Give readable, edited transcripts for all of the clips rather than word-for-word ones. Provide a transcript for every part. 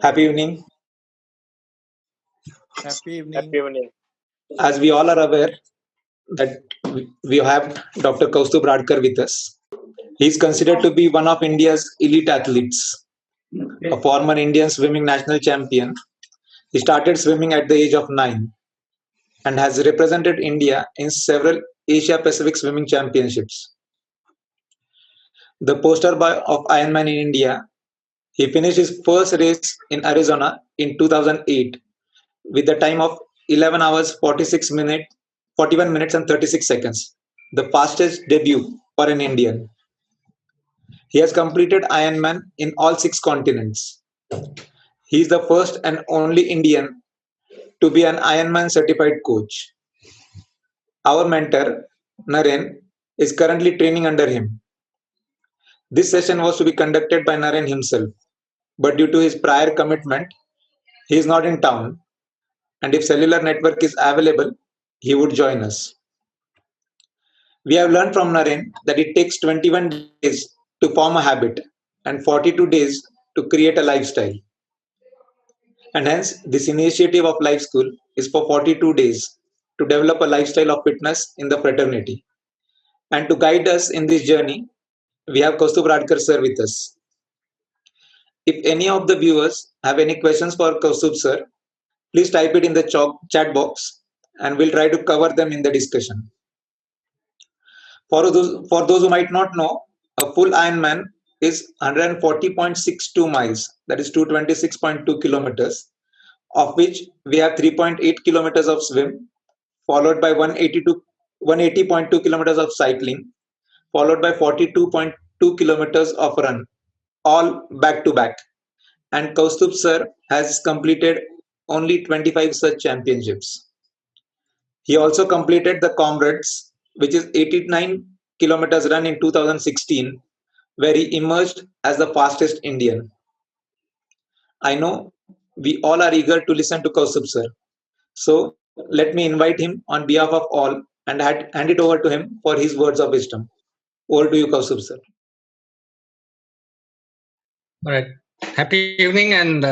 Happy evening. Happy Happy evening. evening. As we all are aware that we have Dr. Koustubh Radkar with us. He is considered to be one of India's elite athletes, a former Indian swimming national champion. He started swimming at the age of 9 and has represented India in several Asia Pacific swimming championships. The poster boy of Ironman in India, he finished his first race in Arizona in 2008 with the time of 11 hours 46 minutes 41 minutes and 36 seconds, the fastest debut for an Indian. He has completed Ironman in all six continents. He is the first and only Indian to be an Ironman certified coach. Our mentor, Naren, is currently training under him. This session was to be conducted by Naren himself, but due to his prior commitment, he is not in town, and if cellular network is available, he would join us. We have learned from Naren that it takes 21 days to form a habit and 42 days to create a lifestyle. And hence, this initiative of Life School is for 42 days to develop a lifestyle of fitness in the fraternity. And to guide us in this journey, we have Koustubh Radkar sir with us. If any of the viewers have any questions for Koustubh sir, please type it in the chat box and we'll try to cover them in the discussion. For those who might not know, a full Ironman is 140.62 miles, that is 226.2 kilometers, of which we have 3.8 kilometers of swim, followed by 180.2 kilometers of cycling, followed by 42.2 kilometers of run, all back to back. And Kaustubh sir has completed only 25 such championships. He also completed the Comrades, which is 89 kilometers run in 2016, where he emerged as the fastest Indian. I know we all are eager to listen to Kaustubh sir. So let me invite him on behalf of all and hand it over to him for his words of wisdom. Over to you, Kaustubh sir. All right. Happy evening, and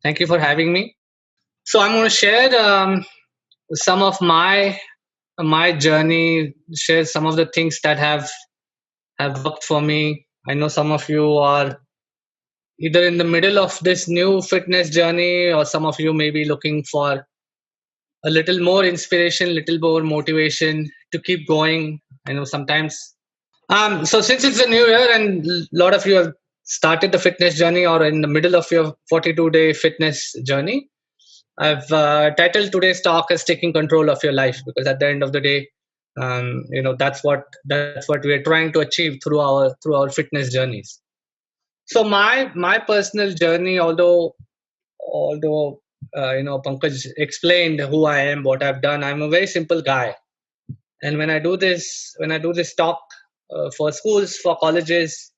thank you for having me. So I'm going to share some of my journey, share some of the things that have worked for me. I know some of you are either in the middle of this new fitness journey, or some of you may be looking for a little more inspiration, little more motivation to keep going. I know sometimes. So since it's a new year and a lot of you have started the fitness journey or in the middle of your 42-day fitness journey, I've titled today's talk as "Taking Control of Your Life," because at the end of the day, that's what we're trying to achieve through our fitness journeys. So my personal journey, although Pankaj explained who I am, what I've done, I'm a very simple guy. And when I do this talk for schools, for colleges,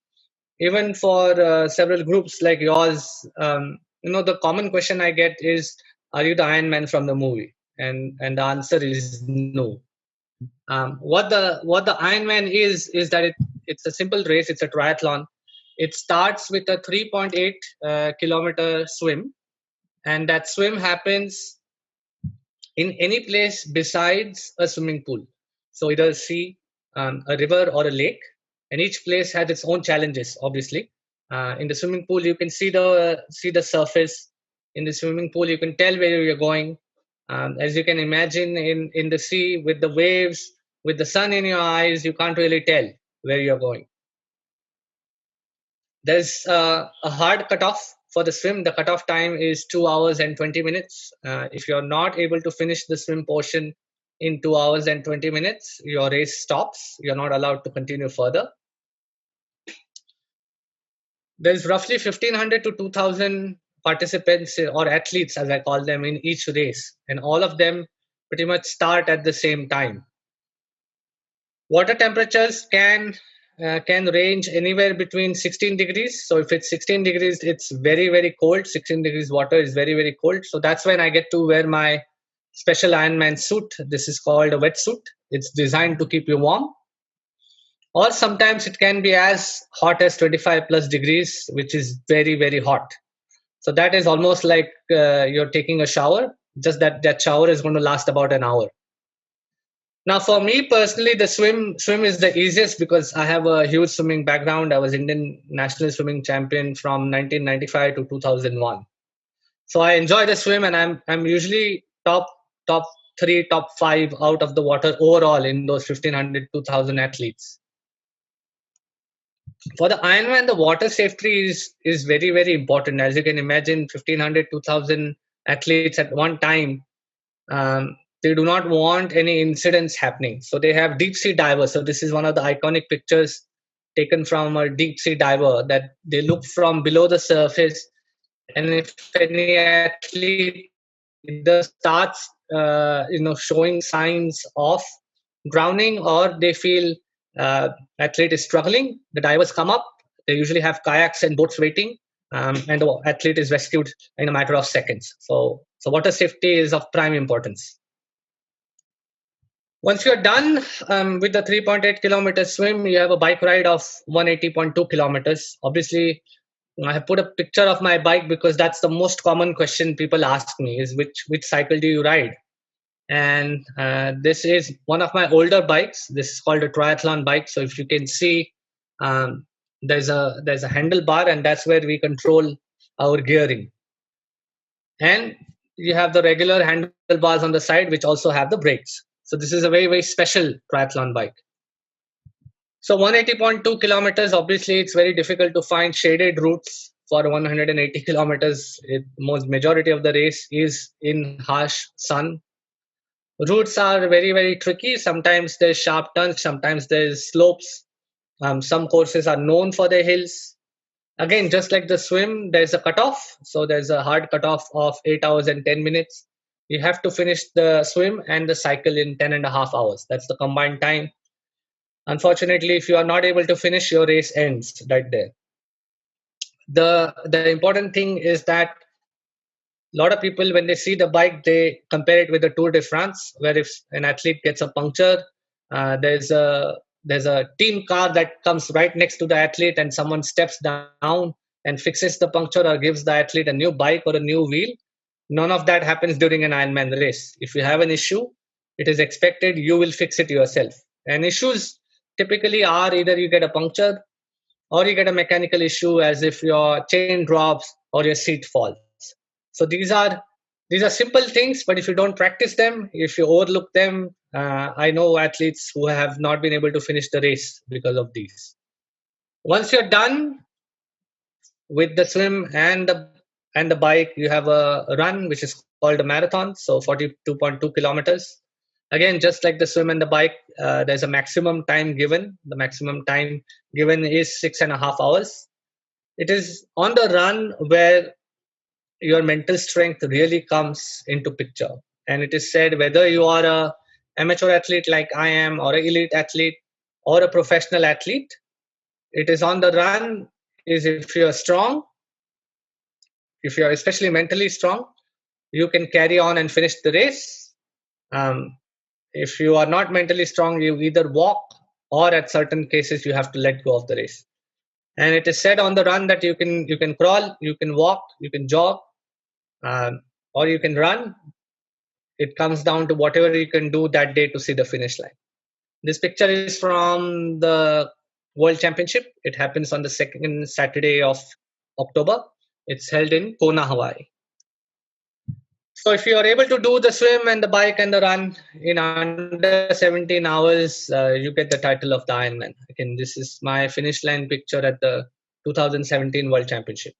even for several groups like yours, the common question I get is, "Are you the Iron Man from the movie?" And the answer is no. What the Iron Man is that it's a simple race. It's a triathlon. It starts with a 3.8 kilometer swim, and that swim happens in any place besides a swimming pool. So either a sea, a river, or a lake, and each place has its own challenges. Obviously, in the swimming pool, you can see the surface. In the swimming pool, you can tell where you're going. As you can imagine, in the sea, with the waves, with the sun in your eyes, you can't really tell where you're going. There's a hard cutoff for the swim. The cutoff time is 2 hours and 20 minutes. If you're not able to finish the swim portion in 2 hours and 20 minutes, your race stops. You're not allowed to continue further. There's roughly 1,500 to 2,000 participants, or athletes as I call them, in each race, and all of them pretty much start at the same time. Water temperatures can range anywhere between 16 degrees. So if it's 16 degrees, it's very, very cold. 16 degrees water is very, very cold. So that's when I get to wear my special Ironman suit. This is called a wetsuit. It's designed to keep you warm. Or sometimes it can be as hot as 25 plus degrees, which is very, very hot. So that is almost like you're taking a shower, just that shower is going to last about an hour. Now, for me personally, the swim is the easiest because I have a huge swimming background. I was Indian national swimming champion from 1995 to 2001. So I enjoy the swim, and I'm usually top three, top five out of the water overall in those 1500, 2000 athletes. For the Ironman, the water safety is very, very important. As you can imagine, 1500, 2000 athletes at one time, they do not want any incidents happening. So they have deep sea divers. So this is one of the iconic pictures taken from a deep sea diver, that they look from below the surface, and if any athlete either starts showing signs of drowning, or they feel uh, athlete is struggling, the divers come up. They usually have kayaks and boats waiting, and the athlete is rescued in a matter of seconds. So water safety is of prime importance. Once you're done with the 3.8 kilometer swim, you have a bike ride of 180.2 kilometers. Obviously, I have put a picture of my bike because that's the most common question people ask me, is which cycle do you ride? And this is one of my older bikes. This is called a triathlon bike. So if you can see, there's a handlebar, and that's where we control our gearing. And you have the regular handlebars on the side, which also have the brakes. So this is a very, very special triathlon bike. So 180.2 kilometers, obviously it's very difficult to find shaded routes for 180 kilometers. Most majority of the race is in harsh sun. Routes are very, very tricky. Sometimes there's sharp turns, sometimes there's slopes. Some courses are known for their hills. Again, just like the swim, there's a cutoff. So there's a hard cutoff of 8 hours and 10 minutes. You have to finish the swim and the cycle in 10.5 hours. That's the combined time. Unfortunately, if you are not able to finish, your race ends right there. The important thing is that a lot of people, when they see the bike, they compare it with the Tour de France, where if an athlete gets a puncture, there's a team car that comes right next to the athlete, and someone steps down and fixes the puncture or gives the athlete a new bike or a new wheel. None of that happens during an Ironman race. If you have an issue, it is expected you will fix it yourself. And issues typically are either you get a puncture, or you get a mechanical issue, as if your chain drops or your seat falls. So these are simple things, but if you don't practice them, if you overlook them, I know athletes who have not been able to finish the race because of these. Once you're done with the swim and the bike, you have a run, which is called a marathon. So 42.2 kilometers. Again, just like the swim and the bike, there's a maximum time given. The maximum time given is 6.5 hours. It is on the run where your mental strength really comes into picture. And it is said, whether you are a amateur athlete like I am, or an elite athlete, or a professional athlete, it is on the run is if you're strong, if you're especially mentally strong, you can carry on and finish the race. If you are not mentally strong, you either walk, or at certain cases you have to let go of the race. And it is said on the run that you can crawl, you can walk, you can jog, or you can run. It comes down to whatever you can do that day to see the finish line. This picture is from the World Championship. It happens on the second Saturday of October. It's held in Kona, Hawaii. So if you are able to do the swim and the bike and the run in under 17 hours, you get the title of the Ironman. Again, this is my finish line picture at the 2017 World Championship.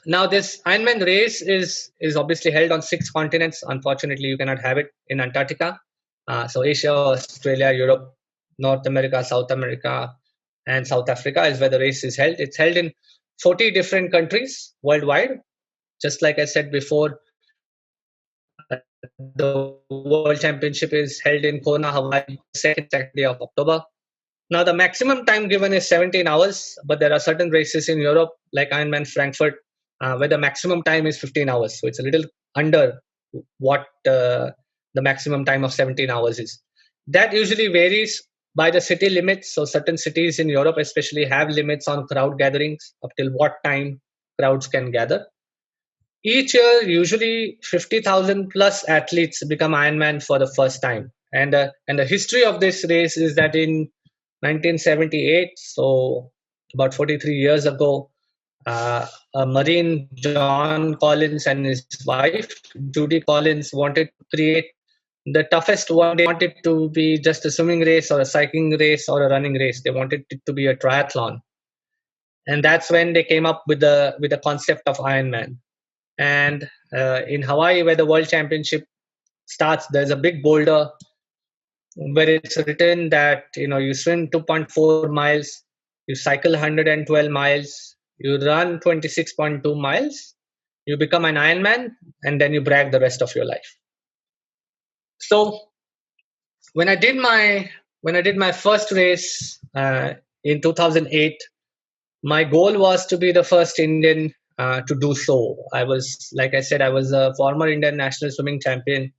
Now, this Ironman race is obviously held on 6 continents. Unfortunately, you cannot have it in Antarctica. So Asia, Australia, Europe, North America, South America, and South Africa is where the race is held. It's held in 40 different countries worldwide. Just like I said before, the World Championship is held in Kona, Hawaii, second Saturday of October. Now, the maximum time given is 17 hours, but there are certain races in Europe, like Ironman Frankfurt, where the maximum time is 15 hours. So it's a little under what the maximum time of 17 hours is. That usually varies by the city limits. So certain cities in Europe especially have limits on crowd gatherings, up till what time crowds can gather. Each year, usually 50,000 plus athletes become Ironman for the first time. And the history of this race is that in 1978, so about 43 years ago, a Marine, John Collins, and his wife, Judy Collins, wanted to create the toughest one. They wanted to be just a swimming race or a cycling race or a running race. They wanted it to be a triathlon. And that's when they came up with the concept of Ironman. And in Hawaii, where the World Championship starts, there's a big boulder where it's written that you swim 2.4 miles, you cycle 112 miles, you run 26.2 miles, you become an Ironman, and then you brag the rest of your life. So when I did my first race in 2008, my goal was to be the first Indian to do so. I was, like I said, I was a former Indian national swimming champion.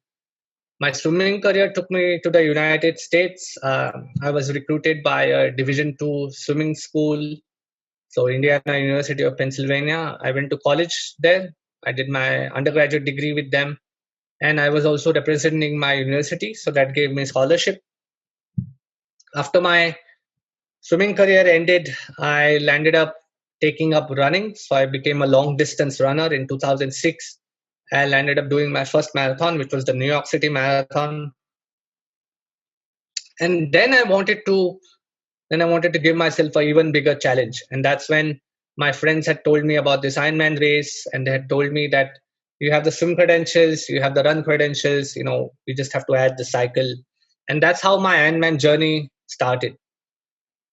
My swimming career took me to the United States. I was recruited by a Division II swimming school, so Indiana University of Pennsylvania. I went to college there. I did my undergraduate degree with them, and I was also representing my university, so that gave me scholarship. After my swimming career ended, I landed up taking up running, so I became a long distance runner in 2006. I ended up doing my first marathon, which was the New York City Marathon. And then I wanted to give myself an even bigger challenge. And that's when my friends had told me about this Ironman race, and they had told me that you have the swim credentials, you have the run credentials, you just have to add the cycle. And that's how my Ironman journey started.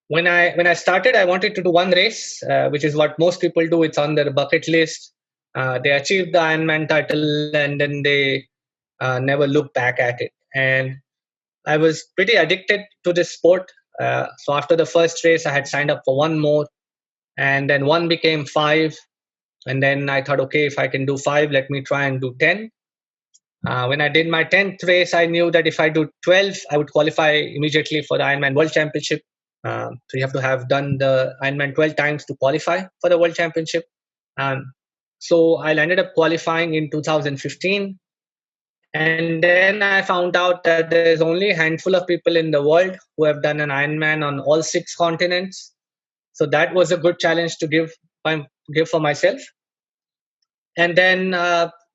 When I started, I wanted to do one race, which is what most people do. It's on their bucket list. They achieved the Ironman title, and then they never look back at it. And I was pretty addicted to this sport. So after the first race, I had signed up for one more, and then one became 5. And then I thought, okay, if I can do 5, let me try and do 10. When I did my 10th race, I knew that if I do 12, I would qualify immediately for the Ironman World Championship. So you have to have done the Ironman 12 times to qualify for the World Championship. So I ended up qualifying in 2015. And then I found out that there's only a handful of people in the world who have done an Ironman on all 6 continents. So that was a good challenge to give for myself. And then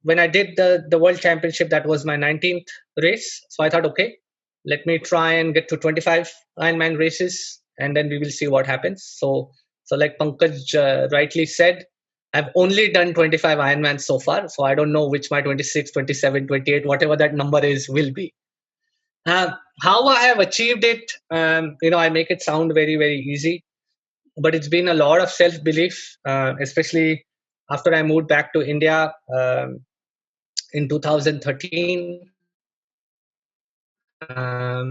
when I did the World Championship, that was my 19th race. So I thought, okay, let me try and get to 25 Ironman races, and then we will see what happens. So like Pankaj rightly said, I've only done 25 Ironmans so far. So I don't know which my 26, 27, 28, whatever that number is, will be. How I have achieved it, I make it sound very, very easy. But it's been a lot of self-belief, especially after I moved back to India in 2013. A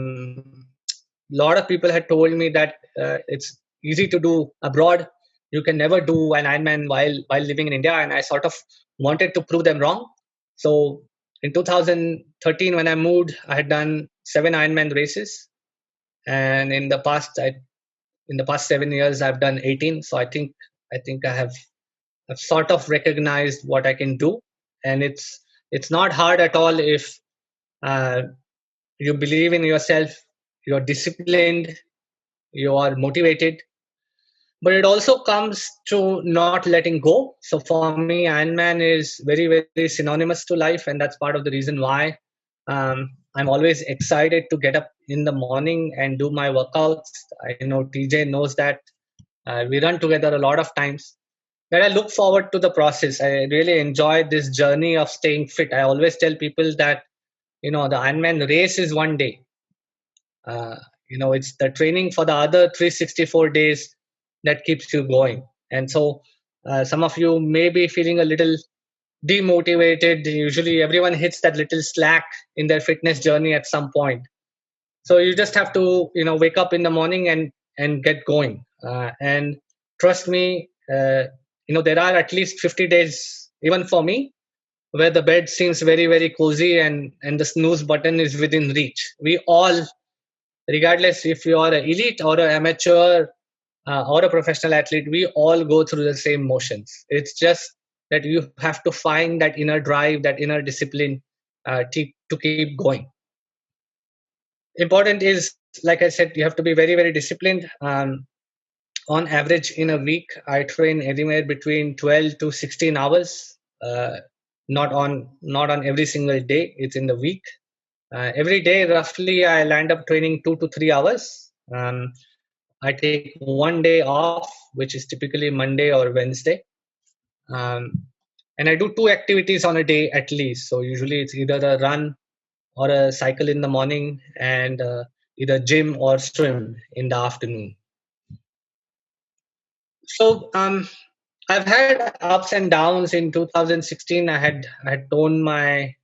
lot of people had told me that it's easy to do abroad. You can never do an Ironman while living in India, and I sort of wanted to prove them wrong. So in 2013, when I moved, I had done 7 Ironman races, and in the past 7 years, I've done 18. So I think I've sort of recognized what I can do, and it's not hard at all if you believe in yourself, you're disciplined, you are motivated. But it also comes to not letting go. So for me, Ironman is very, very synonymous to life, and that's part of the reason why I'm always excited to get up in the morning and do my workouts. I know TJ knows that. We run together a lot of times. But I look forward to the process. I really enjoy this journey of staying fit. I always tell people that, the Ironman race is one day. It's the training for the other 364 days that keeps you going. And so some of you may be feeling a little demotivated. Usually everyone hits that little slack in their fitness journey at some point. So you just have to, wake up in the morning and get going. And trust me, there are at least 50 days, even for me, where the bed seems very, very cozy and the snooze button is within reach. We all, regardless if you are an elite or an amateur or a professional athlete, we all go through the same motions. It's just that you have to find that inner drive, that inner discipline to keep going. Important is, like I said, you have to be very, very disciplined. On average, in a week, I train anywhere between 12 to 16 hours. Not on every single day. It's in the week. Every day, roughly, I land up training 2 to 3 hours. I take one day off, which is typically Monday or Wednesday. And I do two activities on a day at least. So usually it's either a run or a cycle in the morning, and either gym or swim in the afternoon. So I've had ups and downs. In 2016, I had torn my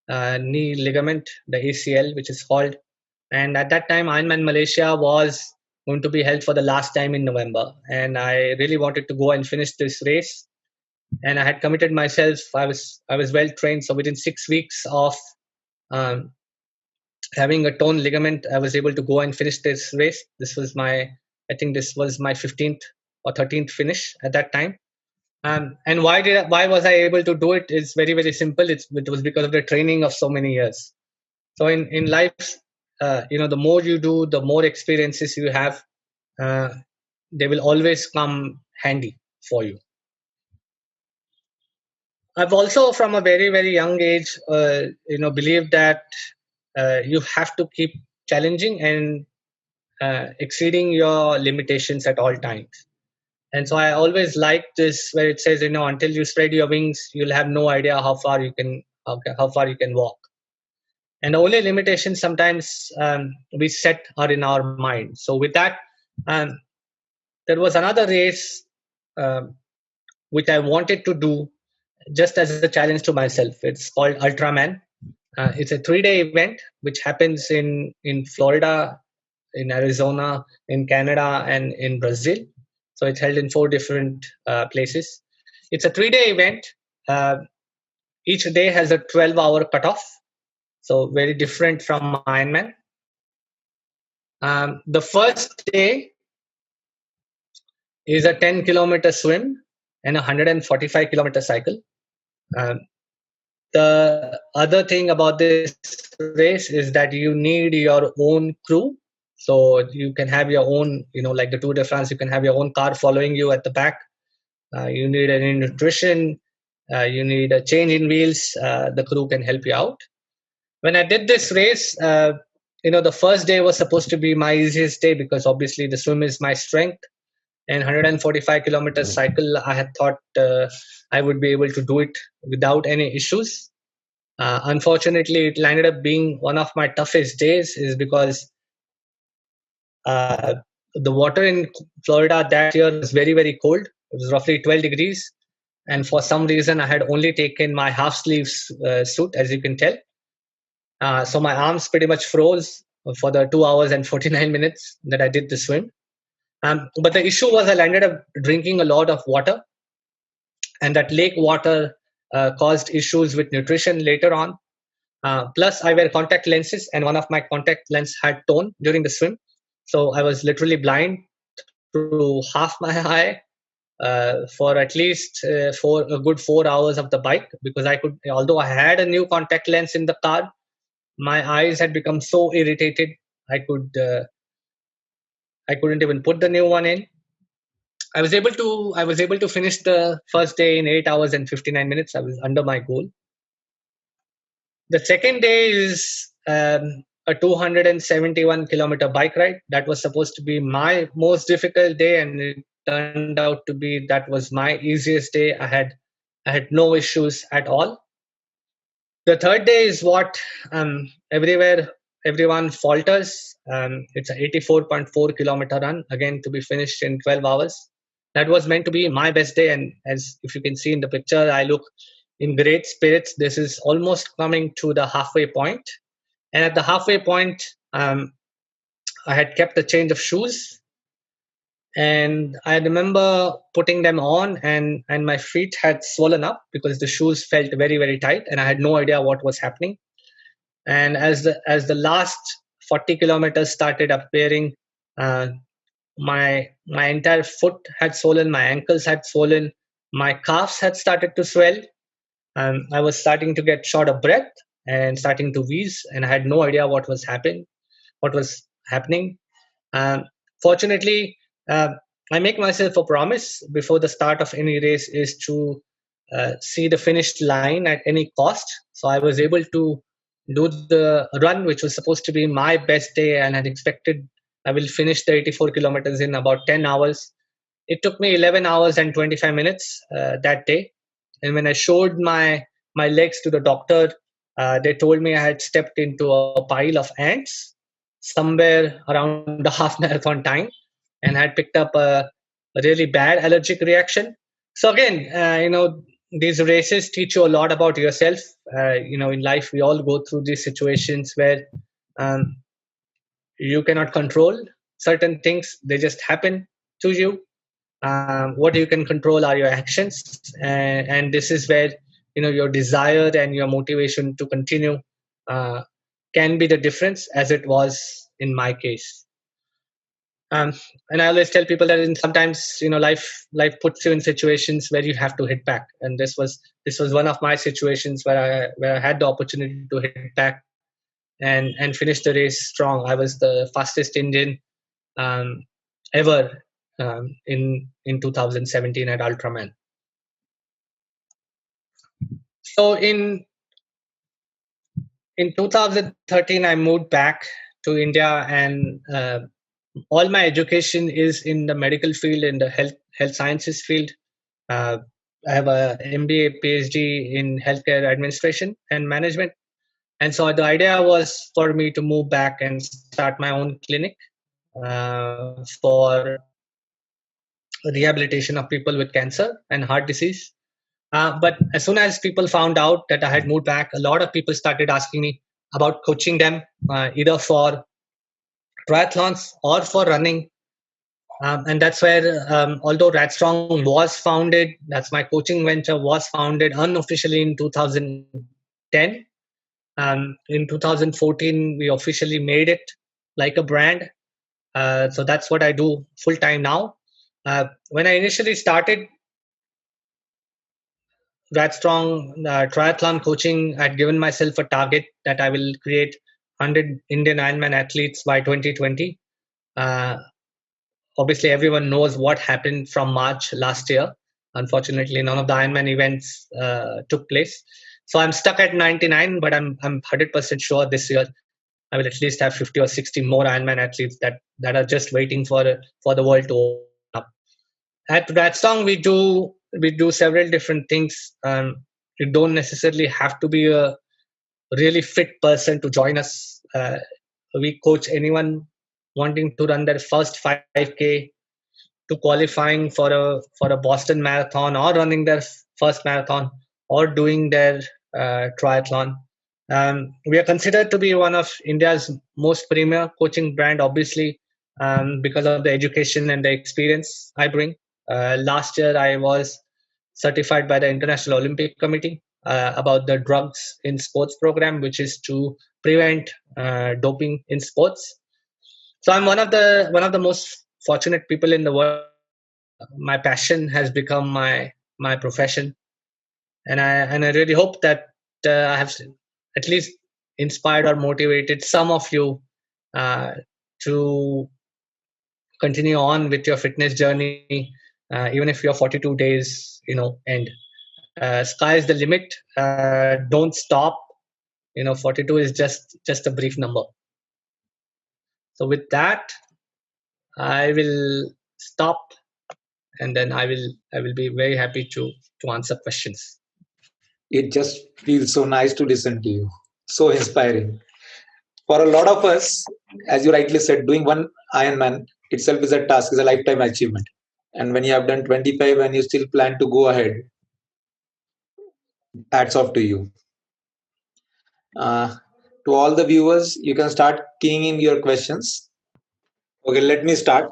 knee ligament, the ACL, which is called. And at that time, Ironman Malaysia was going to be held for the last time in November. And I really wanted to go and finish this race. And I had committed myself. I was well trained. So within 6 weeks of um, having a torn ligament, I was able to go and finish this race. I think this was my 15th or 13th finish at that time. And why was I able to do it? Is very, very simple. It was because of the training of so many years. So in life, the more you do, the more experiences you have, uh, they will always come handy for you. I've also, from a very, very young age, believed that you have to keep challenging and exceeding your limitations at all times. And so I always like this, where it says, until you spread your wings, you'll have no idea how far you can walk. And the only limitations sometimes we set are in our mind. So with that, um, there was another race um, which I wanted to do just as a challenge to myself. It's called Ultraman. It's a 3-day event which happens in Florida, in Arizona, in Canada, and in Brazil. So it's held in 4 different places. It's a 3-day event. Uh, each day has a 12-hour cutoff. So very different from Ironman. The first day is a 10-kilometer swim and a 145-kilometer cycle. Um, the other thing about this race is that you need your own crew. So you can have your own, like the Tour de France, you can have your own car following you at the back. You need any nutrition. You need a change in wheels. The crew can help you out. When I did this race, the first day was supposed to be my easiest day because obviously the swim is my strength. And 145 kilometers cycle, I had thought I would be able to do it without any issues. Unfortunately, it landed up being one of my toughest days, is because the water in Florida that year was very, very cold. It was roughly 12 degrees. And for some reason, I had only taken my half sleeves suit, as you can tell. So my arms pretty much froze for the 2 hours and 49 minutes that I did the swim. But the issue was I ended up drinking a lot of water, and that lake water caused issues with nutrition later on. Plus, I wear contact lenses, and one of my contact lenses had torn during the swim. So I was literally blind through half my eye for at least for a good 4 hours of the bike, because although I had a new contact lens in the car, my eyes had become so irritated I couldn't even put the new one in. I was able to finish the first day in 8 hours and 59 minutes. I was under my goal. The second day is a 271-kilometer bike ride. That was supposed to be my most difficult day, and it turned out to be that was my easiest day. I had no issues at all. The third day is what everyone falters. It's an 84.4-kilometer run, again to be finished in 12 hours. That was meant to be my best day, and as if you can see in the picture, I look in great spirits. This is almost coming to the halfway point, and at the halfway point, I had kept a change of shoes, and I remember putting them on, and my feet had swollen up because the shoes felt very, very tight, and I had no idea what was happening. And as the last 40 kilometers started appearing, my entire foot had swollen, my ankles had swollen, my calves had started to swell. I was starting to get short of breath and starting to wheeze, and I had no idea what was happening. Um, Fortunately, uh, I make myself a promise before the start of any race is to see the finished line at any cost. So I was able to do the run, which was supposed to be my best day, and had expected I will finish the 84 kilometers in about 10 hours. It took me 11 hours and 25 minutes that day. And when I showed my legs to the doctor, they told me I had stepped into a pile of ants somewhere around the half marathon time, and had picked up a really bad allergic reaction. So again, these races teach you a lot about yourself. In life we all go through these situations where um, you cannot control certain things; they just happen to you. What you can control are your actions, and this is where your desire and your motivation to continue uh, can be the difference, as it was in my case. um, and I always tell people that sometimes life puts you in situations where you have to hit back, and this was one of my situations where I had the opportunity to hit back and finish the race strong. I was the fastest Indian um, ever in 2017 at Ultraman. So in 2013, I moved back to India, and all my education is in the medical field, in the health sciences field. Uh, I have a MBA, PhD in healthcare administration and management, and so the idea was for me to move back and start my own clinic for rehabilitation of people with cancer and heart disease. But as soon as people found out that I had moved back, a lot of people started asking me about coaching them, either for triathlons or for running. And that's where, although Radstrong was founded, that's my coaching venture, was founded unofficially in 2010. In 2014, we officially made it like a brand. So that's what I do full time now. When I initially started Radstrong triathlon coaching, I'd given myself a target that I will create 100 Indian Ironman athletes by 2020. Uh, Obviously, everyone knows what happened from March last year. Unfortunately, none of the Ironman events took place. So I'm stuck at 99, but I'm 100% sure this year I will at least have 50 or 60 more Ironman athletes that are just waiting for the world to open up. At Radstong, we do several different things. You don't necessarily have to be a really fit person to join us. We coach anyone wanting to run their first 5K to qualifying for a Boston marathon, or running their first marathon, or doing their triathlon. We are considered to be one of India's most premier coaching brand, obviously, because of the education and the experience I bring. Last year, I was certified by the International Olympic Committee about the drugs in sports program, which is to prevent doping in sports. So I'm one of the most fortunate people in the world. My passion has become my profession, and I really hope that I have at least inspired or motivated some of you uh, to continue on with your fitness journey, even if your 42 days end. Sky is the limit. Don't stop. 42 is just a brief number. So with that, I will stop, and then I will be very happy to answer questions. It just feels so nice to listen to you. So inspiring. For a lot of us, as you rightly said, doing one Ironman itself is a task, is a lifetime achievement. And when you have done 25 and you still plan to go ahead, hats off to you. Uh, to all the viewers, you can start keying in your questions. Okay, let me start.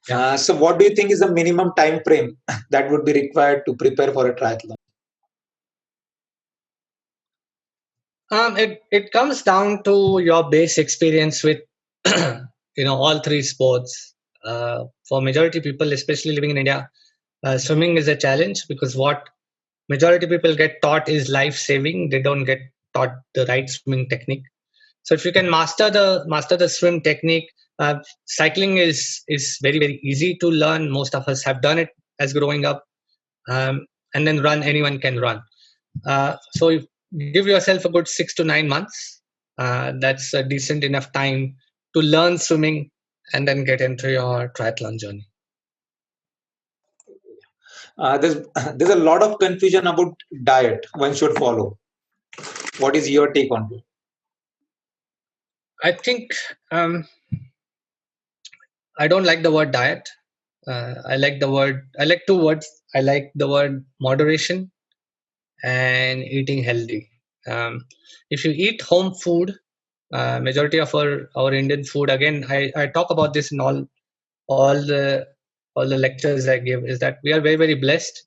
So, what do you think is the minimum time frame that would be required to prepare for a triathlon? It comes down to your base experience with all three sports. For majority people, especially living in India, swimming is a challenge because what majority people get taught is life saving. They don't get taught the right swimming technique. So if you can master the swim technique, cycling is very easy to learn. Most of us have done it as growing up, and then run. Anyone can run. So you give yourself a good 6 to 9 months. That's a decent enough time to learn swimming and then get into your triathlon journey. There's there's a lot of confusion about diet one should follow. What is your take on it? I think I don't like the word diet. I like the word. I like two words. I like the word moderation and eating healthy. If you eat home food, majority of our Indian food. Again, I talk about this in all the all the lectures I give. Is that we are very blessed.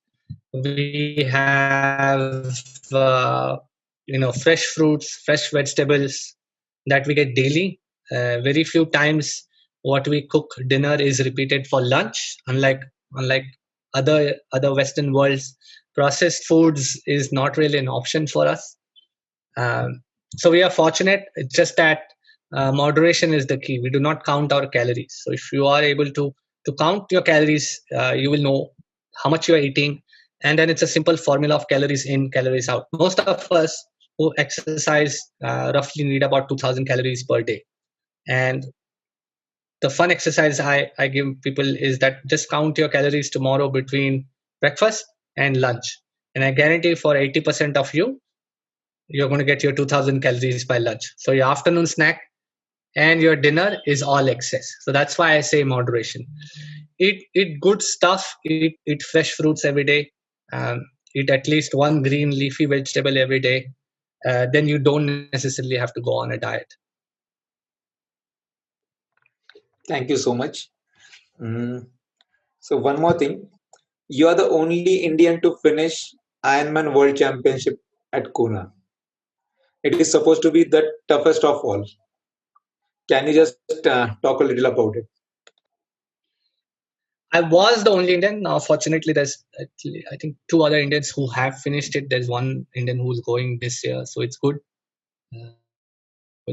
We have fresh fruits, fresh vegetables that we get daily. Very few times what we cook dinner is repeated for lunch. Unlike other Western worlds, processed foods is not really an option for us. So we are fortunate. It's just that moderation is the key. We do not count our calories. So if you are able to count your calories, you will know how much you are eating, and then it's a simple formula of calories in, calories out. Most of us who exercise roughly need about 2,000 calories per day. And the fun exercise I give people is that just count your calories tomorrow between breakfast and lunch. And I guarantee for 80% of you, you're going to get your 2,000 calories by lunch. So your afternoon snack and your dinner is all excess. So that's why I say moderation. Eat good stuff. Eat fresh fruits every day. Eat at least one green leafy vegetable every day. Then you don't necessarily have to go on a diet. Thank you so much. So one more thing, you are the only Indian to finish Ironman World Championship at Kona. It is supposed to be the toughest of all. Can you just talk a little about it? I was the only Indian. Now, fortunately, there's actually, I think, two other Indians who have finished it. There's one Indian who's going this year, so it's good. Uh,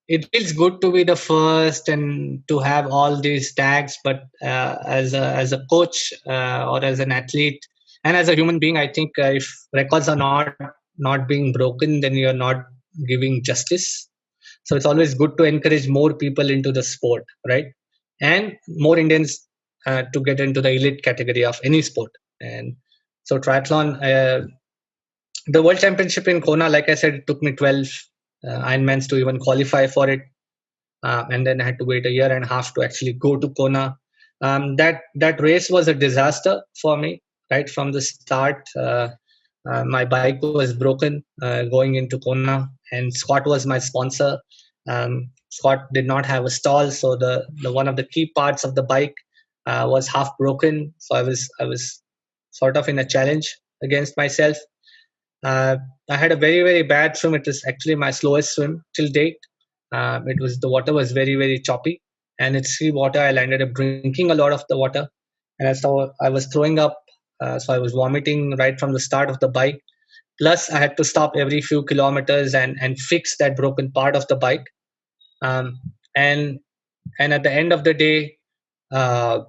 it feels good to be the first and to have all these tags. But as a coach or as an athlete and as a human being, I think if records are not being broken, then you're not giving justice. So it's always good to encourage more people into the sport, right? And more Indians to get into the elite category of any sport. And so triathlon, the World Championship in Kona, like I said, it took me 12 Ironmans to even qualify for it. And then I had to wait a year and a half to actually go to Kona. That race was a disaster for me right from the start. My bike was broken going into Kona, and Scott was my sponsor. Scott did not have a stall, so the one of the key parts of the bike was half broken. So I was sort of in a challenge against myself. I had a very bad swim. It was actually my slowest swim till date. The water was very choppy, and it's sea water. I ended up drinking a lot of the water, and I was throwing up. So I was vomiting right from the start of the bike. Plus, I had to stop every few kilometers and fix that broken part of the bike. Um, and and at the end of the day, uh,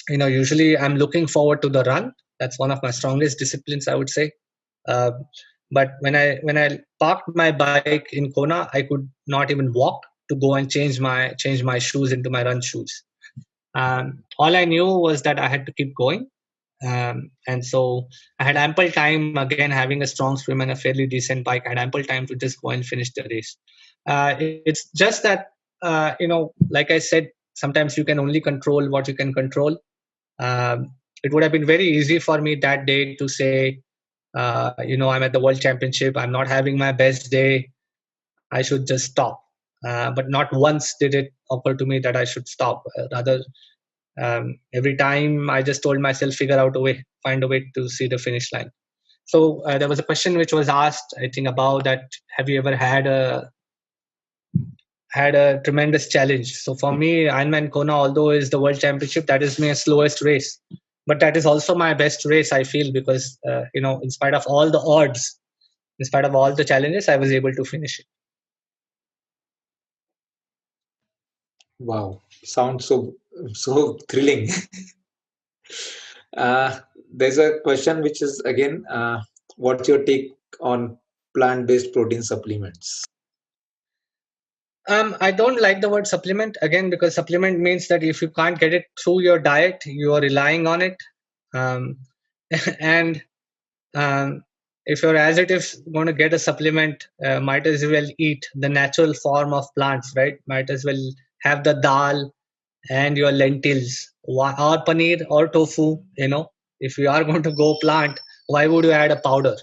usually I'm looking forward to the run. That's one of my strongest disciplines, I would say. Uh, but when I parked my bike in Kona, I could not even walk to go and change my shoes into my run shoes. All I knew was that I had to keep going, and so I had ample time. Again, having a strong swim and a fairly decent bike, I had ample time to just go and finish the race. It's just that like I said, sometimes you can only control what you can control. It would have been very easy for me that day to say, I'm at the World Championship. I'm not having my best day. I should just stop. But not once did it occur to me that I should stop. Rather, every time I just told myself, find a way to see the finish line. So there was a question which was asked, I think, about that. Have you ever had a tremendous challenge. So for me, Ironman Kona, although is the world championship, that is my slowest race, but that is also my best race. I feel because in spite of all the odds, in spite of all the challenges, I was able to finish it. Wow, sounds so thrilling. uh, there's a question which is again, what's your take on plant-based protein supplements? I don't like the word supplement again because supplement means that if you can't get it through your diet, you are relying on it. Um, and um, if you're as it is going to get a supplement, might as well eat the natural form of plants, right? Might as well have the dal and your lentils or paneer or tofu. If you are going to go plant, why would you add a powder?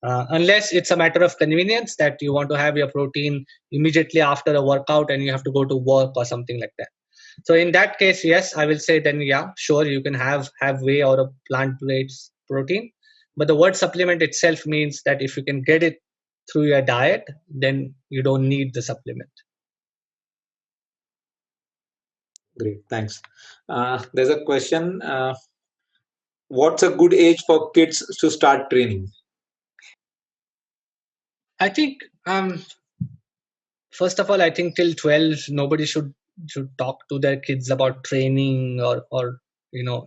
Unless it's a matter of convenience that you want to have your protein immediately after a workout and you have to go to work or something like that. So in that case, yes, I will say then yeah, sure, you can have whey or a plant-based protein, but the word supplement itself means that if you can get it through your diet, then you don't need the supplement. Great, thanks. There's a question. What's a good age for kids to start training? I think first of all, I think till 12 nobody should talk to their kids about training or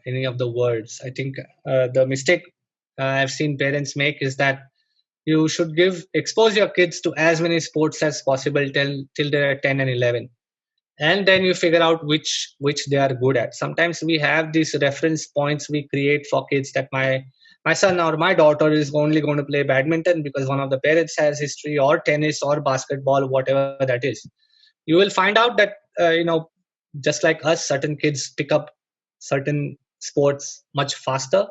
any of the words. I think the mistake I've seen parents make is that you should expose your kids to as many sports as possible till they're 10 and 11, and then you figure out which they are good at. Sometimes we have these reference points we create for kids that my son or my daughter is only going to play badminton because one of the parents has history, or tennis or basketball, whatever that is. You will find out that just like us, certain kids pick up certain sports much faster.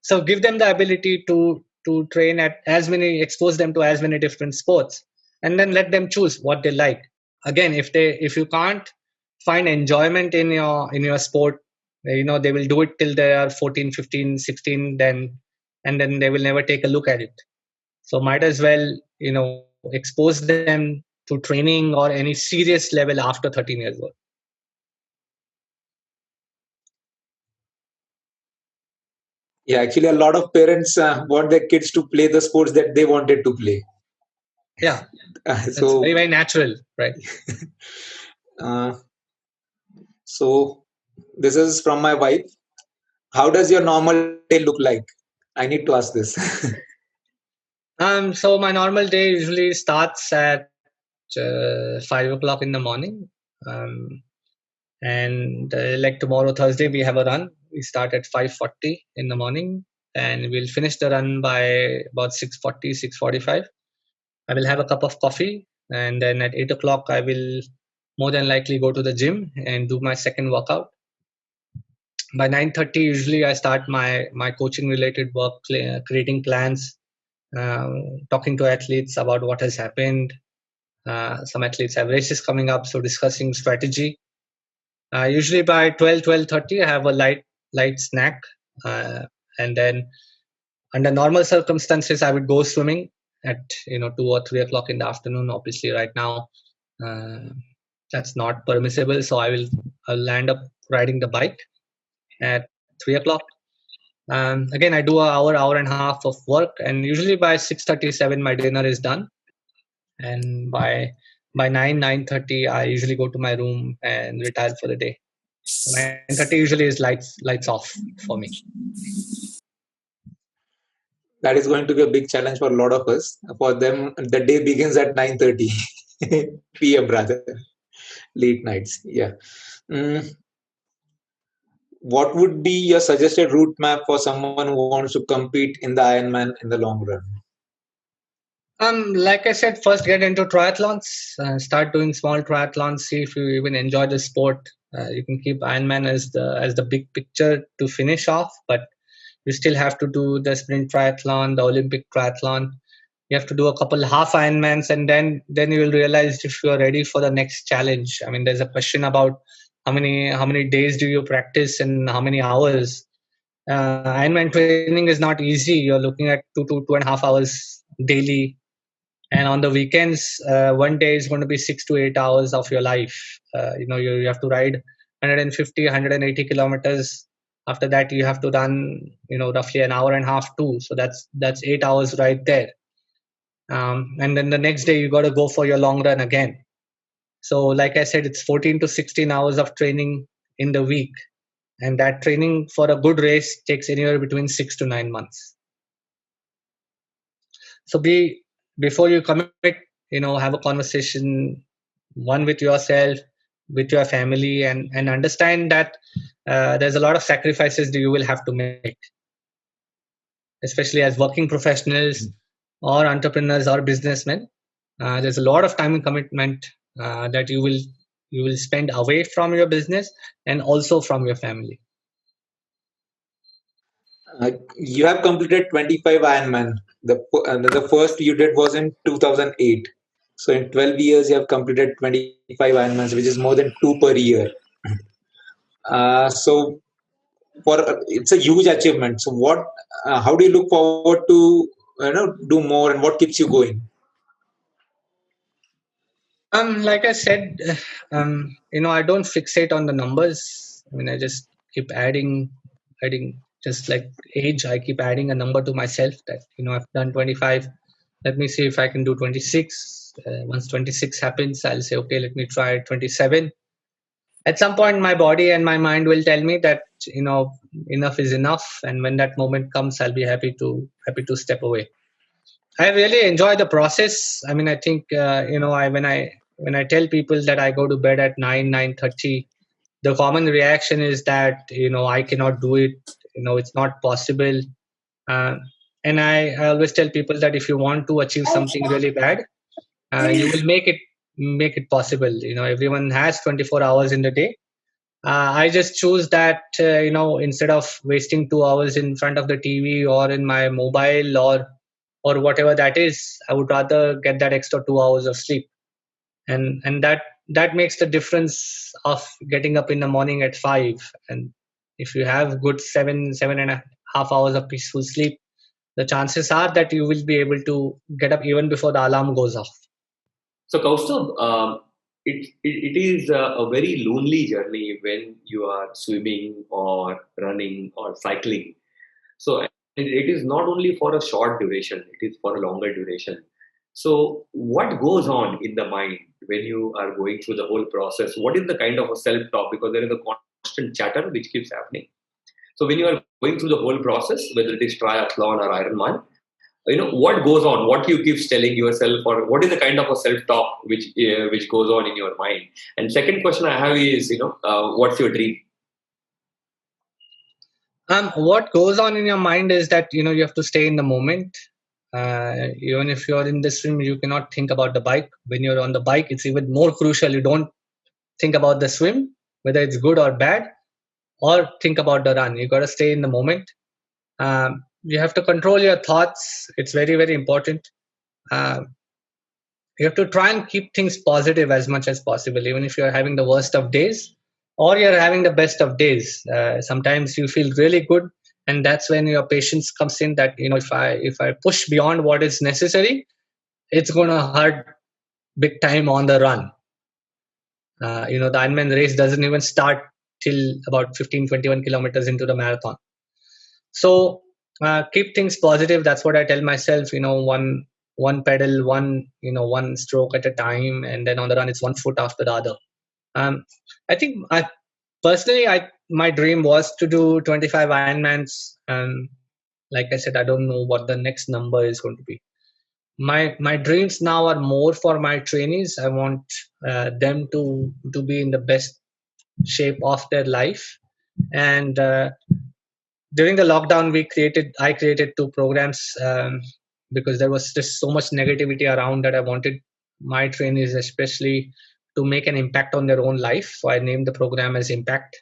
So give them the ability to train at as many, expose them to as many different sports, and then let them choose what they like. Again, if you can't find enjoyment in your sport, they will do it till they are 14, 15, 16, and then they will never take a look at it. So might as well expose them to training or any serious level after 13 years old. Yeah, actually, a lot of parents want their kids to play the sports that they wanted to play. Yeah, that's So, very, very natural, right? uh, so this is from my wife. How does your normal day look like? I need to ask this. So my normal day usually starts at 5 o'clock in the morning. And like tomorrow, Thursday, we have a run. We start at 5:40 in the morning, and we'll finish the run by about 6:40, 6:45. I will have a cup of coffee, and then at 8 o'clock, I will more than likely go to the gym and do my second workout. By 9:30, usually I start my coaching related work, creating plans, talking to athletes about what has happened. Some athletes have races coming up, so discussing strategy. Usually by 12:30, I have a light snack, and then under normal circumstances, I would go swimming at 2 or 3 o'clock in the afternoon. Obviously, right now, uh, that's not permissible, so I'll land up riding the bike at 3 o'clock. Again, I do an hour and a half of work, and usually by 6:37, my dinner is done, and by 9:30, I usually go to my room and retire for the day. 9:30 usually is lights off for me. That is going to be a big challenge for a lot of us. For them, the day begins at 9:30 p.m. rather, late nights. Yeah. Mm, what would be your suggested route map for someone who wants to compete in the Ironman in the long run? Like I said, first get into triathlons. Start doing small triathlons. See if you even enjoy the sport. You can keep Ironman as the big picture to finish off, but you still have to do the sprint triathlon, the Olympic triathlon. You have to do a couple half Ironmans, and then you will realize if you are ready for the next challenge. I mean, there's a question about how many days do you practice and how many hours. Ironman training is not easy. You're looking at 2 to 2.5 hours daily And on the weekends, one day is going to be 6 to 8 hours of your life. You have to ride 150 180 kilometers. After that you have to run roughly an hour and a half too, so that's 8 hours right there. And then the next day you got to go for your long run again. So like I said, it's 14 to 16 hours of training in the week, and that training for a good race takes anywhere between 6 to 9 months. So before you commit, have a conversation, one with yourself, with your family, and understand that there's a lot of sacrifices that you will have to make, especially as working professionals or entrepreneurs or businessmen. There's a lot of time and commitment that you will spend away from your business and also from your family. You have completed 25 Ironman. The first you did was in 2008. So in 12 years, you have completed 25 Ironmans, which is more than two per year. So it's a huge achievement. So how do you look forward to do more, and what keeps you going? Like I said, I don't fixate on the numbers. I mean, I just keep adding, just like age. I keep adding a number to myself that I've done 25. Let me see if I can do 26. Once 26 happens, I'll say, okay, let me try 27. At some point, my body and my mind will tell me that enough is enough, and when that moment comes, I'll be happy to step away. I really enjoy the process. I mean, I think when I tell people that I go to bed at 9:30, the common reaction is that I cannot do it. It's not possible. Uh, and I always tell people that if you want to achieve something really bad, you will make it possible. Everyone has 24 hours in the day. I just choose that instead of wasting 2 hours in front of the TV or in my mobile or whatever that is, I would rather get that extra 2 hours of sleep, and that makes the difference of getting up in the morning at 5. And if you have good 7.5 hours of peaceful sleep, the chances are that you will be able to get up even before the alarm goes off. So, Kaustubh, it is a very lonely journey when you are swimming or running or cycling. So, it is not only for a short duration, it is for a longer duration. So, what goes on in the mind when you are going through the whole process? What is the kind of a self talk? Because there is a constant chatter which keeps happening. So, when you are going through the whole process, whether it is triathlon or Ironman, what goes on, what you keep telling yourself, or what is the kind of a self-talk which goes on in your mind? And second question I have is, what's your dream? What goes on in your mind is that you have to stay in the moment. Even if you're in the swim, you cannot think about the bike. When you're on the bike, it's even more crucial. You don't think about the swim, whether it's good or bad, or think about the run. You got to stay in the moment. You have to control your thoughts. It's very, very important. You have to try and keep things positive as much as possible, even if you're having the worst of days or you're having the best of days. Sometimes you feel really good, and that's when your patience comes in. That if I push beyond what is necessary, it's going to hurt big time on the run. The Ironman race doesn't even start till about 15-21 kilometers into the marathon. So keep things positive. That's what I tell myself. One pedal, one stroke at a time, and then on the run, it's one foot after the other. I think personally, my dream was to do 25 Ironmans. Like I said, I don't know what the next number is going to be. My dreams now are more for my trainees. I want them to be in the best shape of their life. And during the lockdown, I created two programs because there was just so much negativity around that I wanted my trainees especially to make an impact on their own life. So I named the program as Impact.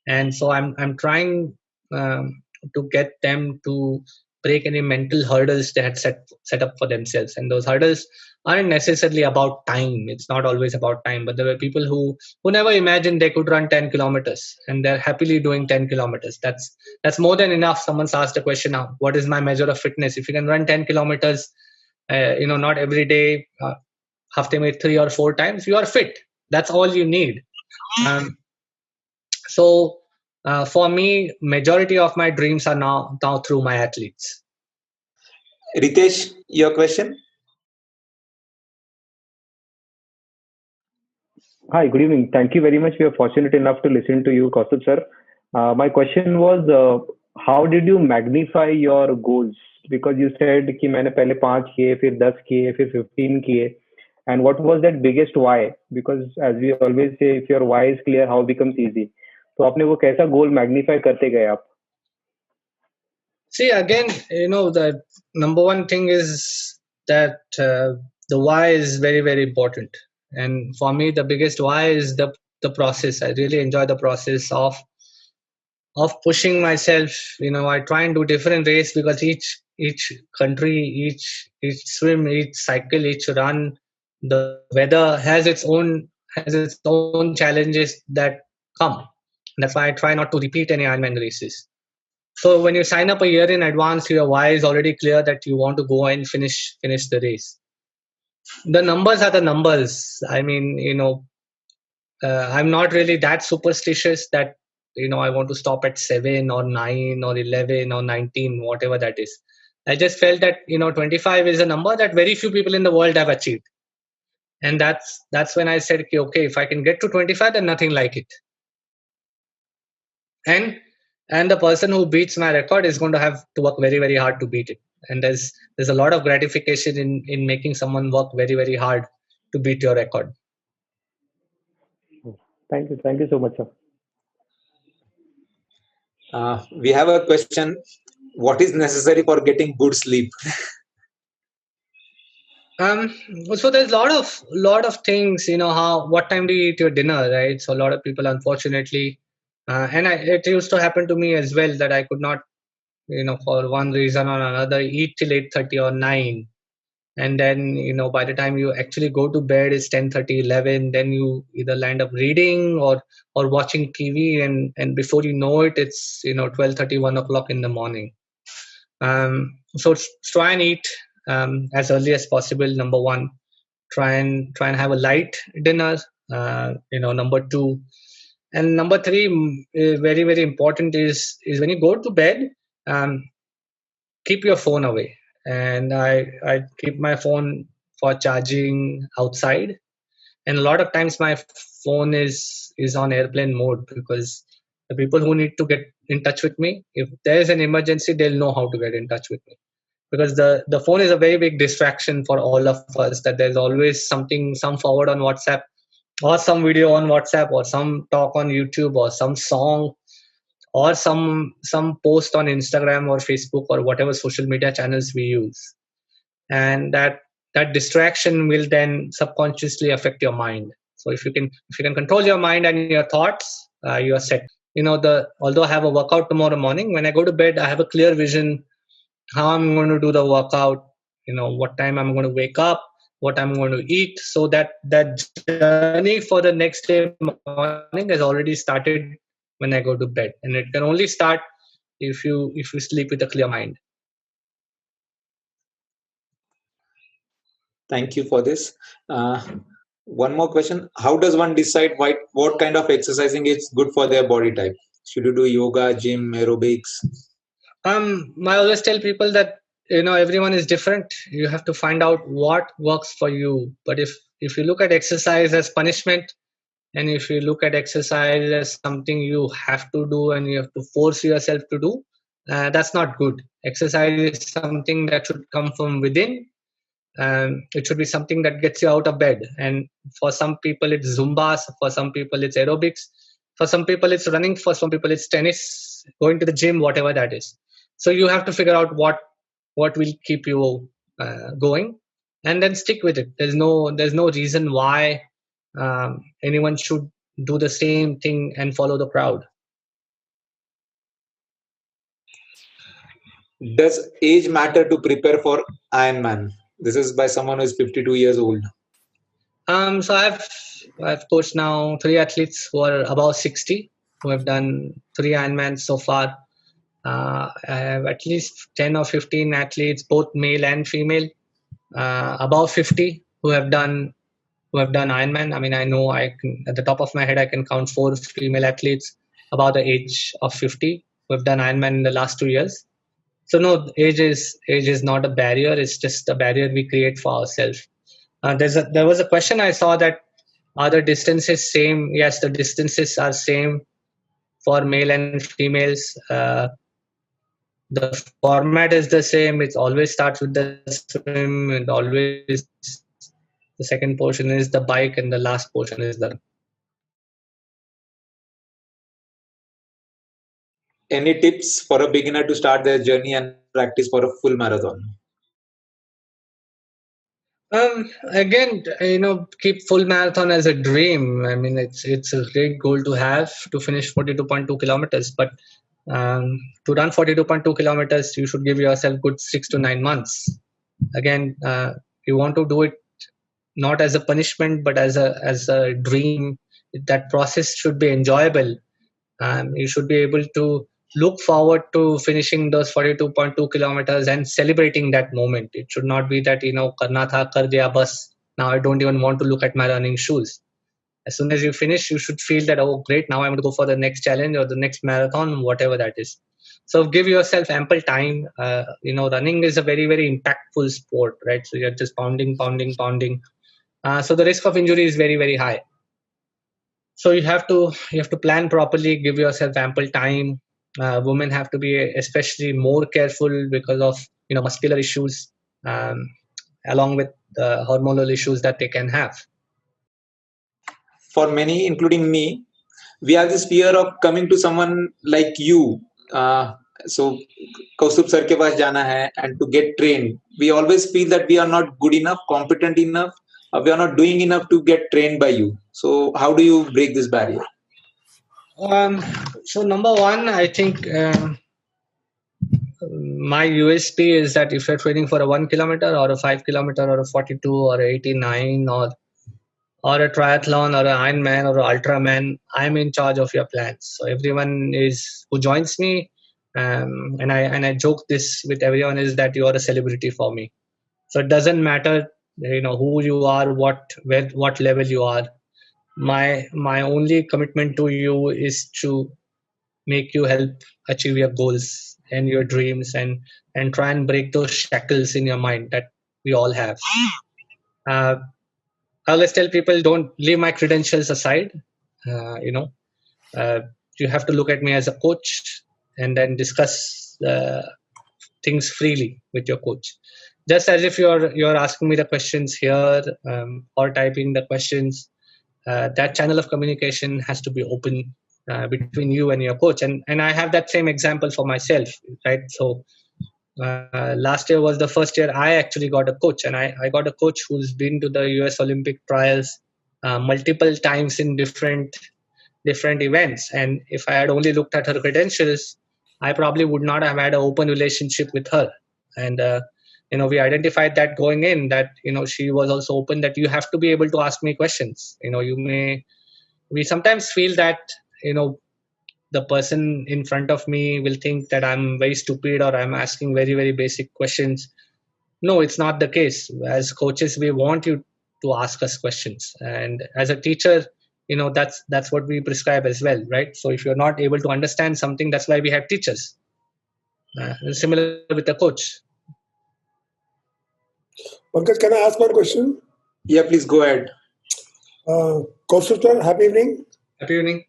And so I'm trying to get them to break any mental hurdles they had set up for themselves. And those hurdles aren't necessarily about time. It's not always about time, but there were people who never imagined they could run 10 kilometers, and they're happily doing 10 kilometers. That's more than enough. Someone's asked a question now, what is my measure of fitness? If you can run 10 kilometers, not every day, hafte mein 3 or 4 times, you are fit. That's all you need. So for me, majority of my dreams are now through my athletes. Ritesh, your question? Hi, good evening. Thank you very much. We are fortunate enough to listen to you, Kaustubh sir. My question was, how did you magnify your goals? Because you said कि मैंने पहले 5 किए, फिर 10 किए, फिर 15 किए. And what was that biggest why? Because as we always say, if your why is clear, how becomes easy. तो आपने वो कैसा goal magnify करते गए आप? See, again, the number one thing is that the why is very, very important. And for me, the biggest why is the process. I really enjoy the process of pushing myself. I try and do different race because each country, each swim, each cycle, each run, the weather has its own challenges that come. That's why I try not to repeat any Ironman races. So when you sign up a year in advance, your why is already clear that you want to go and finish the race. The numbers are the numbers. I mean, I'm not really that superstitious that I want to stop at 7 or 9 or 11 or 19, whatever that is. I just felt that 25 is a number that very few people in the world have achieved, and that's when I said, okay, if I can get to 25, then nothing like it. And the person who beats my record is going to have to work very, very hard to beat it. And there's a lot of gratification in making someone work very, very hard to beat your record. Thank you so much, sir. We have a question. What is necessary for getting good sleep? So there's a lot of things. What time do you eat your dinner, right? So a lot of people, unfortunately, and it used to happen to me as well, that I could not, for one reason or another, eat till 8:30 or 9. And then by the time you actually go to bed, it's 10:30, 11. Then you either land up reading or watching TV, and before you know it, it's 12:30, 1 o'clock in the morning. So try and eat as early as possible. Number one, try and have a light dinner. Number two, and number three, very, very important is when you go to bed, keep your phone away. And I keep my phone for charging outside, and a lot of times my phone is on airplane mode, because the people who need to get in touch with me, if there's an emergency, they'll know how to get in touch with me, because the phone is a very big distraction for all of us. That there's always some forward on WhatsApp, or some video on WhatsApp, or some talk on YouTube, or some song, or some post on Instagram or Facebook, or whatever social media channels we use. And that distraction will then subconsciously affect your mind. So if you can control your mind and your thoughts, you are set. Although I have a workout tomorrow morning, when I go to bed, I have a clear vision how I'm going to do the workout, what time I'm going to wake up, what I'm going to eat, so that journey for the next day morning has already started when I go to bed. And it can only start if you sleep with a clear mind. Thank you for this. One more question. How does one decide what kind of exercising is good for their body type? Should you do yoga, gym, aerobics? I always tell people that everyone is different. You have to find out what works for you. But if you look at exercise as punishment, and if you look at exercise as something you have to do and you have to force yourself to do, that's not good. Exercise is something that should come from within. It should be something that gets you out of bed. And for some people it's Zumba, for some people it's aerobics, for some people it's running, for some people it's tennis, going to the gym, whatever that is. So you have to figure out what will keep you going, and then stick with it. There's no reason why anyone should do the same thing and follow the crowd. Does age matter to prepare for Ironman? This is by someone who is 52 years old. So I've coached now 3 athletes who are above 60, who have done 3 Ironmans so far. I have at least 10 or 15 athletes, both male and female, above 50 who have done Ironman. I mean, I know I can, at the top of my head, I can count 4 female athletes about the age of 50 who have done Ironman in the last 2 years. So no, age is not a barrier. It's just a barrier we create for ourselves. There was a question I saw that are the distances same? Yes, the distances are same for male and females. The format is the same. It always starts with the swim, and always the second portion is the bike, and the last portion is the. Any tips for a beginner to start their journey and practice for a full marathon? Again, keep full marathon as a dream. I mean, it's a great goal to have to finish 42.2 kilometers. But to run 42.2 kilometers, you should give yourself good 6 to 9 months. Again, you want to do it not as a punishment, but as a dream. That process should be enjoyable. You should be able to look forward to finishing those 42.2 kilometers and celebrating that moment. It should not be that, karna tha, kar diya bas. Now I don't even want to look at my running shoes. As soon as you finish, you should feel that, oh, great, now I'm going to go for the next challenge or the next marathon, whatever that is. So give yourself ample time. Running is a very, very impactful sport, right? So you're just pounding. So the risk of injury is very, very high. So you have to plan properly, give yourself ample time. Women have to be especially more careful because of muscular issues, along with the hormonal issues that they can have. For many, including me, we have this fear of coming to someone like you. So Kaustubh sir ke paas jana hai and to get trained. We always feel that we are not good enough, competent enough, we are not doing enough to get trained by you. So how do you break this barrier? So number one, I think my USP is that if you're training for a 1 kilometer or a 5 kilometer or a 42 or a 89 or a triathlon or an Ironman or an Ultraman, I'm in charge of your plans. So everyone who joins me, and I joke this with everyone, is that you are a celebrity for me. So it doesn't matter, who you are, what level you are. My only commitment to you is to make you help achieve your goals and your dreams, and try and break those shackles in your mind that we all have. I always tell people, don't leave my credentials aside. You have to look at me as a coach and then discuss things freely with your coach. Just as if you're asking me the questions here, or typing the questions, that channel of communication has to be open between you and your coach. And I have that same example for myself, right? So last year was the first year I actually got a coach, and I got a coach who's been to the US Olympic trials multiple times in different events. And if I had only looked at her credentials, I probably would not have had an open relationship with her. And we identified that going in, that she was also open, that you have to be able to ask me questions. We sometimes feel that the person in front of me will think that I'm very stupid or I'm asking very, very basic questions. No, it's not the case. As coaches, we want you to ask us questions, and as a teacher, that's what we prescribe as well, right? So if you're not able to understand something, that's why we have teachers. Similar with the coach. Pankaj, can I ask one question? Yeah, please go ahead. Kaustubh sir, happy evening. Happy evening.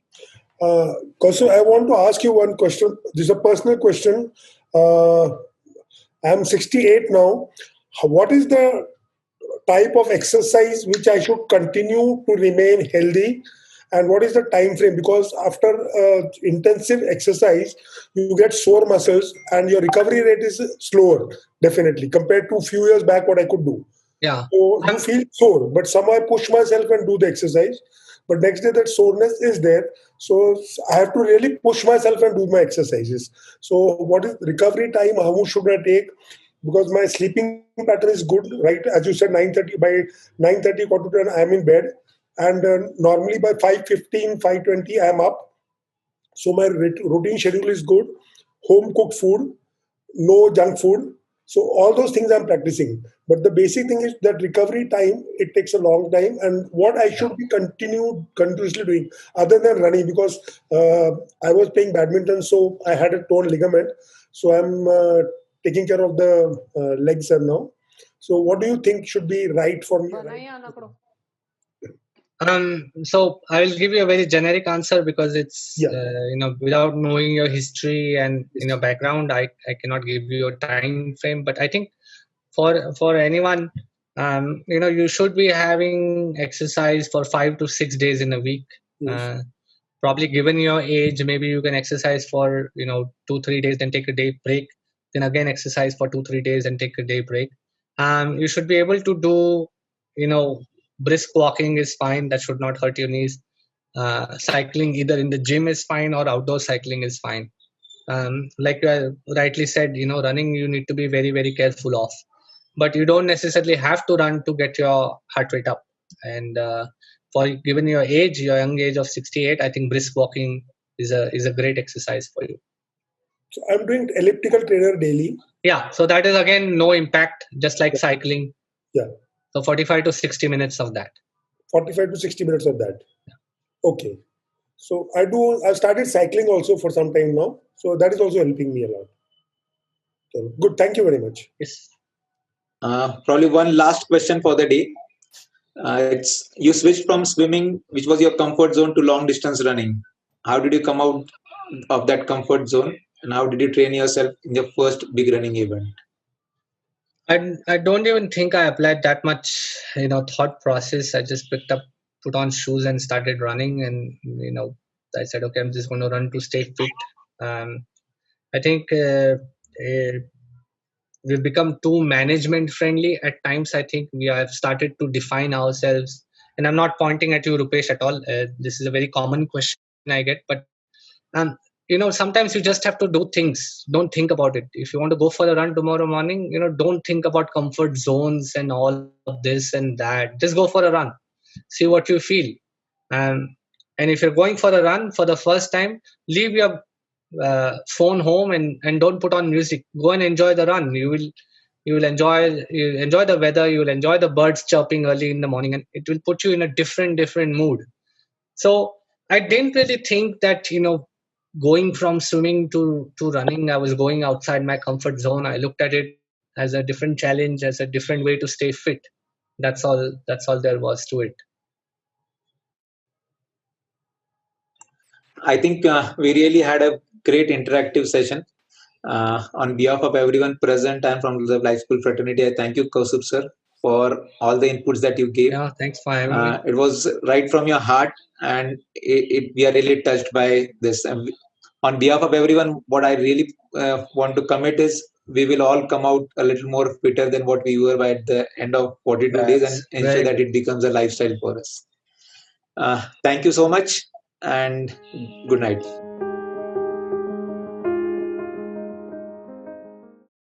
Kaustubh, I want to ask you one question. This is a personal question. I'm 68 now. What is the type of exercise which I should continue to remain healthy? And what is the time frame? Because after intensive exercise, you get sore muscles and your recovery rate is slower, definitely, compared to a few years back what I could do. Yeah. So you feel sore, but somehow I push myself and do the exercise. But next day that soreness is there. So I have to really push myself and do my exercises. So what is recovery time? How much should I take? Because my sleeping pattern is good, right? As you said, 9:30, by 9:30, quarter to 10, I'm in bed. And normally by 5:15, 5:20, I'm up. So my routine schedule is good. Home cooked food, no junk food. So all those things I'm practicing. But the basic thing is that recovery time, it takes a long time, and what I should be continuously doing other than running, because I was playing badminton, so I had a torn ligament. So I'm taking care of the legs now. So what do you think should be right for me? So I will give you a very generic answer because it's Yeah. without knowing your history and your background, I cannot give you a time frame. But I think for anyone, you should be having exercise for 5 to 6 days in a week. Yes. Probably given your age, maybe you can exercise for 2-3 days, then take a day break, then again exercise for 2-3 days and take a day break. You should be able to do brisk walking is fine. That should not hurt your knees. Cycling either in the gym is fine or outdoor cycling is fine. Like you rightly said, running you need to be very, very careful of. But you don't necessarily have to run to get your heart rate up. And for given your age, your young age of 68, I think brisk walking is a great exercise for you. So I'm doing elliptical trainer daily. Yeah, so that is again no impact, just like cycling. Yeah. So 45 to 60 minutes of that. 45 to 60 minutes of that. Okay. So I've started cycling also for some time now. So that is also helping me a lot. So good. Thank you very much. Yes. Probably one last question for the day. It's you switched from swimming, which was your comfort zone, to long distance running. How did you come out of that comfort zone, and how did you train yourself in your first big running event? I don't even think I applied that much thought process. I just put on shoes and started running, and I said, okay, I'm just going to run to stay fit. I think we've become too management friendly at times. I think we have started to define ourselves, and I'm not pointing at you, Rupesh, at all. This is a very common question I get, but sometimes you just have to do things. Don't think about it. If you want to go for a run tomorrow morning, don't think about comfort zones and all of this and that. Just go for a run. See what you feel. And if you're going for a run for the first time, leave your phone home and don't put on music. Go and enjoy the run. You will enjoy the weather. You will enjoy the birds chirping early in the morning, and it will put you in a different mood. So I didn't really think that going from swimming to running, I was going outside my comfort zone. I looked at it as a different challenge, as a different way to stay fit. That's all there was to it. I think we really had a great interactive session. On behalf of everyone present and from the Life School fraternity, I thank you, Koustubh sir, for all the inputs that you gave. Yeah, thanks for having me. It was right from your heart, and we are really touched by this. And on behalf of everyone, what I really want to commit is we will all come out a little more fitter than what we were by the end of 42 days, and ensure that it becomes a lifestyle for us. Thank you so much, and good night.